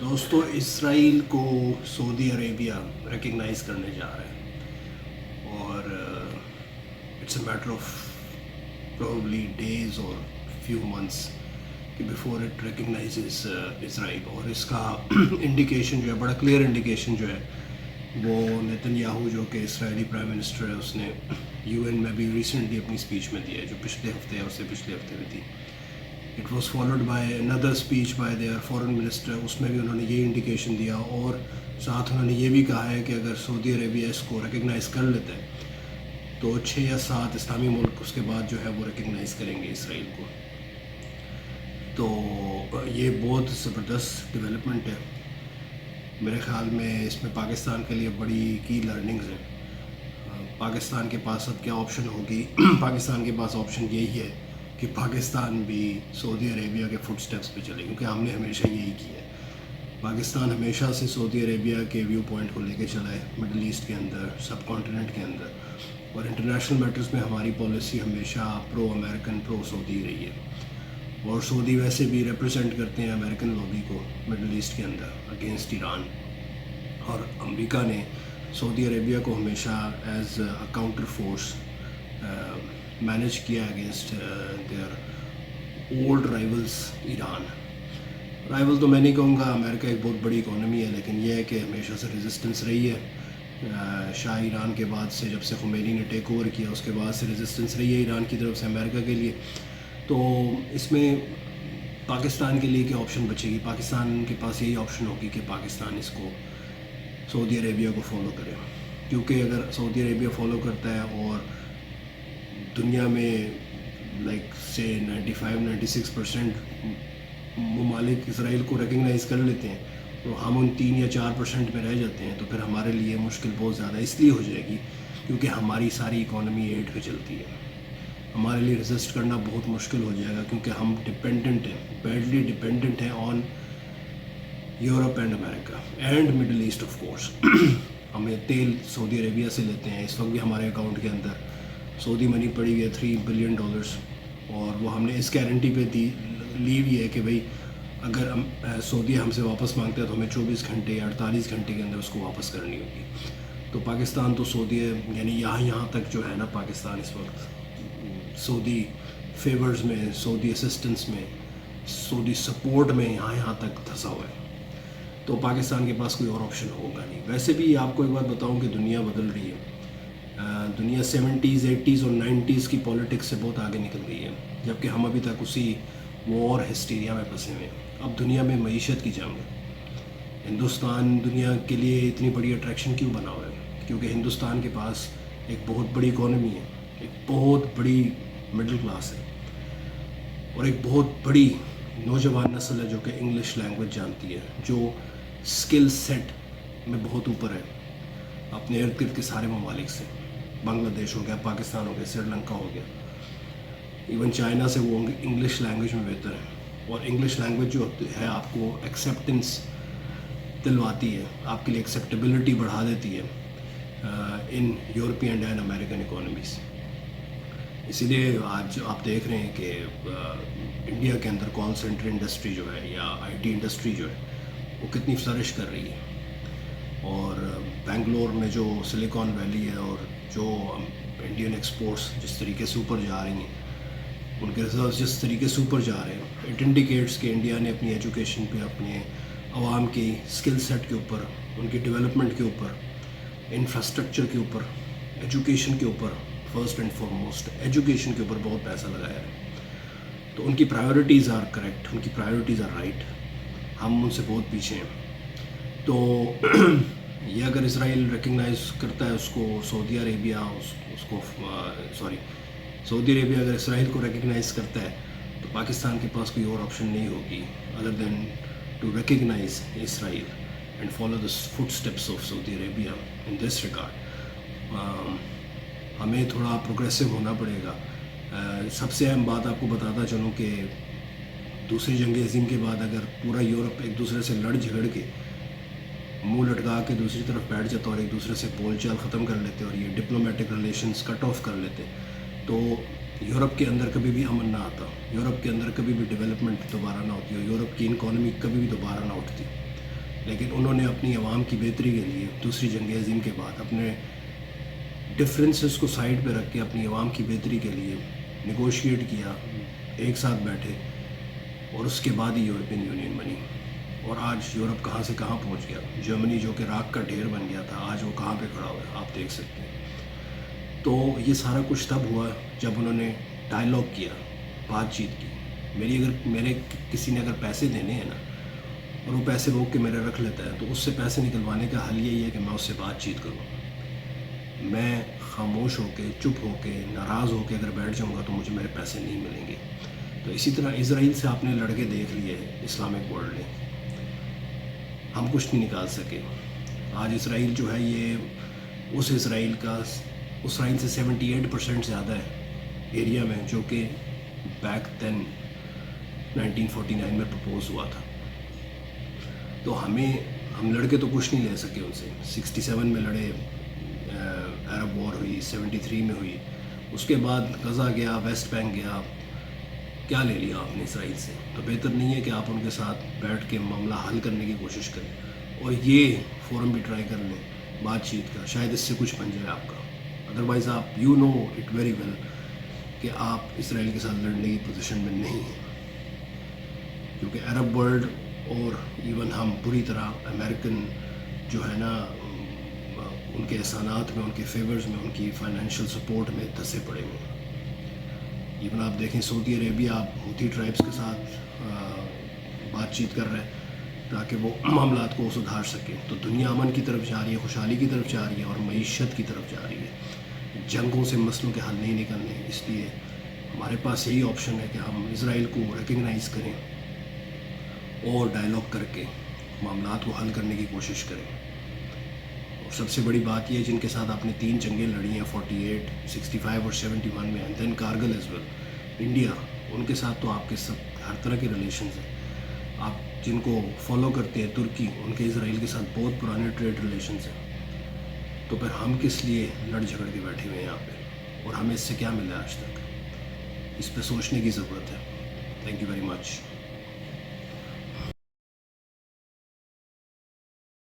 دوستو اسرائیل کو سعودی عربیہ ریکگنائز کرنے جا رہے ہیں اور it's a matter of probably days or few months کہ بیفور اٹ ریکگنائزز اسرائیل. اور اس کا انڈیکیشن جو ہے, بڑا کلیئر انڈیکیشن جو ہے وہ نیتن یاہو جو کہ اسرائیلی پرائم منسٹر ہے, اس نے یو این میں بھی ریسنٹلی اپنی اسپیچ میں دیا ہے, جو پچھلے ہفتے ہے اس سے پچھلے ہفتے میں تھی. It was followed by another speech by their foreign minister. اس میں بھی انہوں نے یہ انڈیکیشن دیا اور ساتھ انہوں نے یہ بھی کہا ہے کہ اگر سعودی عربیہ اس کو ریکگنائز کر لیتا ہے تو 6 یا 7 اسلامی ملک اس کے بعد جو ہے وہ ریکگنائز کریں گے اسرائیل کو. تو یہ بہت زبردست ڈیولپمنٹ ہے. میرے خیال میں اس میں پاکستان کے لیے بڑی کی لرننگز ہیں. پاکستان کے پاس اب کیا آپشن ہوگی؟ پاکستان کے پاس آپشن یہی ہے کہ پاکستان بھی سعودی عربیہ کے فٹ سٹیپس پہ چلے, کیونکہ ہم نے ہمیشہ یہی کیا ہے. پاکستان ہمیشہ سے سعودی عربیہ کے ویو پوائنٹ کو لے کے چلا ہے, مڈل ایسٹ کے اندر, سب کانٹیننٹ کے اندر, اور انٹرنیشنل میٹرز میں ہماری پالیسی ہمیشہ پرو امریکن, پرو سعودی رہی ہے. اور سعودی ویسے بھی ریپرزینٹ کرتے ہیں امریکن لابی کو مڈل ایسٹ کے اندر اگینسٹ ایران. اور امریکہ نے سعودی عربیہ کو ہمیشہ as a counter force manage کیا against their old rivals Iran. Rival تو میں نہیں کہوں گا, امریکہ ایک بہت بڑی اکانومی ہے, لیکن یہ ہے کہ ہمیشہ سے ریزسٹنس رہی ہے. شاہ ایران کے بعد سے, جب سے خمینی نے ٹیک اوور کیا, اس کے بعد سے ریزسٹنس رہی ہے ایران کی طرف سے امریکہ کے لیے. تو اس میں پاکستان کے لیے کیا آپشن بچے گی؟ پاکستان کے پاس یہی آپشن ہوگی کہ پاکستان اس کو سعودی عربیہ کو فالو کرے, کیونکہ اگر سعودی عربیہ فالو کرتا ہے اور دنیا میں لائک سے 95-96% ممالک اسرائیل کو ریکگنائز کر لیتے ہیں, تو ہم ان 3 یا 4% میں رہ جاتے ہیں, تو پھر ہمارے لیے مشکل بہت زیادہ اس لیے ہو جائے گی کیونکہ ہماری ساری اکانومی ایڈ پہ چلتی ہے. ہمارے لیے ریزسٹ کرنا بہت مشکل ہو جائے گا کیونکہ ہم ڈپینڈنٹ ہیں, بیڈلی ڈپینڈنٹ ہیں on Europe and America and middle east of course. ہمیں تیل سعودی عربیہ سے لیتے ہیں. اس وقت بھی ہمارے اکاؤنٹ کے اندر سعودی منی پڑی ہوئی ہے $3 بلین, اور وہ ہم نے اس گارنٹی پہ لی ہوئی ہے کہ بھئی اگر سعودی ہم سے واپس مانگتا ہے تو ہمیں 24 گھنٹے یا 48 گھنٹے کے اندر اس کو واپس کرنی ہوگی. تو پاکستان تو سعودی یعنی یہاں تک جو ہے نا, پاکستان اس وقت سعودی فیورز میں, سعودی اسسٹنس میں, سعودی سپورٹ میں یہاں تک دھسا ہوا ہے. تو پاکستان کے پاس کوئی اور آپشن ہوگا نہیں. ویسے بھی آپ کو ایک بات بتاؤں کہ دنیا بدل رہی ہے. دنیا 70s 80s اور 90s کی پولیٹکس سے بہت آگے نکل گئی ہے, جبکہ ہم ابھی تک اسی وار ہسٹیریا میں پھنسے ہوئے ہیں. اب دنیا میں معیشت کی جنگ ہے. ہندوستان دنیا کے لیے اتنی بڑی اٹریکشن کیوں بنا ہوا ہے؟ کیونکہ ہندوستان کے پاس ایک بہت بڑی اکانومی ہے, ایک بہت بڑی مڈل کلاس ہے, اور ایک بہت بڑی نوجوان نسل ہے جو کہ انگلش لینگویج جانتی ہے, جو اسکل سیٹ میں بہت اوپر ہے اپنے ارد گرد کے سارے ممالک سے. بنگلہ دیش ہو گیا, پاکستان ہو گیا, سری لنکا ہو گیا, ایون چائنا سے وہ انگلش لینگویج میں بہتر ہے. اور انگلش لینگویج جو ہے آپ کو ایکسیپٹنس دلواتی ہے, آپ کے لیے ایکسیپٹیبلٹی بڑھا دیتی ہے in European and American economies. اسی لیے آج آپ دیکھ رہے ہیں کہ انڈیا کے اندر کال سینٹر انڈسٹری جو ہے یا آئی ٹی انڈسٹری جو ہے وہ کتنی فلرش کر رہی ہے. اور بنگلور میں جو سلیکان ویلی ہے اور جو انڈین ایکسپورٹس جس طریقے سے اوپر جا رہی ہیں, ان کے ریزلٹس جس طریقے سے اوپر جا رہے ہیں, اٹ انڈیکیٹس کہ انڈیا نے اپنی ایجوکیشن پہ, اپنے عوام کی اسکل سیٹ کے اوپر, ان کی ڈیولپمنٹ کے اوپر, انفراسٹرکچر کے اوپر, ایجوکیشن کے اوپر, فرسٹ اینڈ فارموسٹ ایجوکیشن کے اوپر بہت پیسہ لگایا ہے. تو ان کی پرائیورٹیز آر کریکٹ, ان کی پرائیورٹیز آر رائٹ. ہم ان سے بہت پیچھے ہیں. تو یہ اگر اسرائیل ریکگنائز کرتا ہے اس کو, سعودی عربیہ سعودی عربیہ اگر اسرائیل کو ریکگنائز کرتا ہے تو پاکستان کے پاس کوئی اور آپشن نہیں ہوگی other than to recognise Israel and follow the footsteps of Saudi Arabia in this regard. ہمیں تھوڑا پروگریسو ہونا پڑے گا. سب سے اہم بات آپ کو بتاتا چلوں کہ دوسری جنگ عظیم کے بعد اگر پورا یورپ ایک دوسرے سے لڑ جھگڑ کے منہ لٹکا کے دوسری طرف بیٹھ جاتا اور ایک دوسرے سے بول چال ختم کر لیتے اور یہ ڈپلومیٹک ریلیشنز کٹ آف کر لیتے, تو یورپ کے اندر کبھی بھی امن نہ آتا, یورپ کے اندر کبھی بھی ڈیولپمنٹ دوبارہ نہ ہوتی, اور یورپ کی اکانومی کبھی بھی دوبارہ نہ اٹھتی. لیکن انہوں نے اپنی عوام کی بہتری کے لیے دوسری جنگ عظیم کے بعد اپنے ڈفرینسز کو سائڈ پہ رکھ کے اپنی عوام کی بہتری کے لیے نیگوشیٹ کیا، ایک ساتھ بیٹھے، اور اس کے بعد ہی یورپین یونین بنی۔ اور آج یورپ کہاں سے کہاں پہنچ گیا، جرمنی جو کہ راکھ کا ڈھیر بن گیا تھا، آج وہ کہاں پہ کھڑا ہوا ہے آپ دیکھ سکتے ہیں۔ تو یہ سارا کچھ تب ہوا جب انہوں نے ڈائلاگ کیا، بات چیت کی۔ میرے کسی نے اگر پیسے دینے ہیں نا اور وہ پیسے روک کے میرے رکھ لیتا ہے، تو اس سے پیسے نکلوانے کا حل یہی ہے کہ میں اس سے بات چیت کروں۔ میں خاموش ہو کے، چپ ہو کے، ناراض ہو کے اگر بیٹھ جاؤں گا تو مجھے میرے پیسے نہیں ملیں گے۔ تو اسی طرح اسرائیل سے آپ نے لڑکے دیکھ لیے اسلامک ورلڈ نے، ہم کچھ نہیں نکال سکے۔ آج اسرائیل جو ہے یہ اس اسرائیل سے 78% زیادہ ہے ایریا میں، جو کہ بیک دین 1949 میں پرپوز ہوا تھا۔ تو ہم لڑکے تو کچھ نہیں لے سکے ان سے۔ 67 میں لڑے، عرب وار ہوئی، 73 میں ہوئی، اس کے بعد غزہ گیا، ویسٹ بینک گیا، کیا لے لیا آپ نے اسرائیل سے؟ تو بہتر نہیں ہے کہ آپ ان کے ساتھ بیٹھ کے معاملہ حل کرنے کی کوشش کریں، اور یہ فورم بھی ٹرائی کر لیں بات چیت کا، شاید اس سے کچھ بن جائے آپ کا۔ ادروائز آپ you know it very well کہ آپ اسرائیل کے ساتھ لڑنے کی پوزیشن میں نہیں ہیں، کیونکہ عرب ورلڈ اور ایون ہم پوری طرح امریکن جو ہے نا، ان کے احسانات میں، ان کے فیورز میں، ان کی فائنینشیل سپورٹ میں دھسے پڑے ہوئے ہیں۔ ایون آپ دیکھیں سعودی عربیہ حوثی ٹرائبس کے ساتھ بات چیت کر رہے ہیں تاکہ وہ معاملات کو سدھار سکیں۔ تو دنیا امن کی طرف جا رہی ہے، خوشحالی کی طرف جا رہی ہے، اور معیشت کی طرف جا رہی ہے۔ جنگوں سے مسئلوں کے حل نہیں نکلنے، اس لیے ہمارے پاس یہی آپشن ہے کہ ہم اسرائیل کو ریکگنائز کریں اور ڈائلاگ کر کے معاملات کو حل کرنے کی کوشش کریں۔ اور سب سے بڑی بات یہ ہے، جن کے ساتھ آپ نے 3 جنگیں لڑی ہیں، 48، 65 اور 71 میں، and then Kargil as well, India, ان کے ساتھ تو آپ کے سب ہر طرح کے ریلیشنز ہیں۔ آپ جن کو فالو کرتے ہیں، ترکی، ان کے اسرائیل کے ساتھ بہت پرانے ٹریڈ ریلیشنز ہیں۔ تو پھر ہم کس لیے لڑ جھگڑ کے بیٹھے ہوئے ہیں یہاں پہ، اور ہمیں اس سے کیا ملا آج تک؟ اس پہ سوچنے کی ضرورت ہے۔ Thank you very much.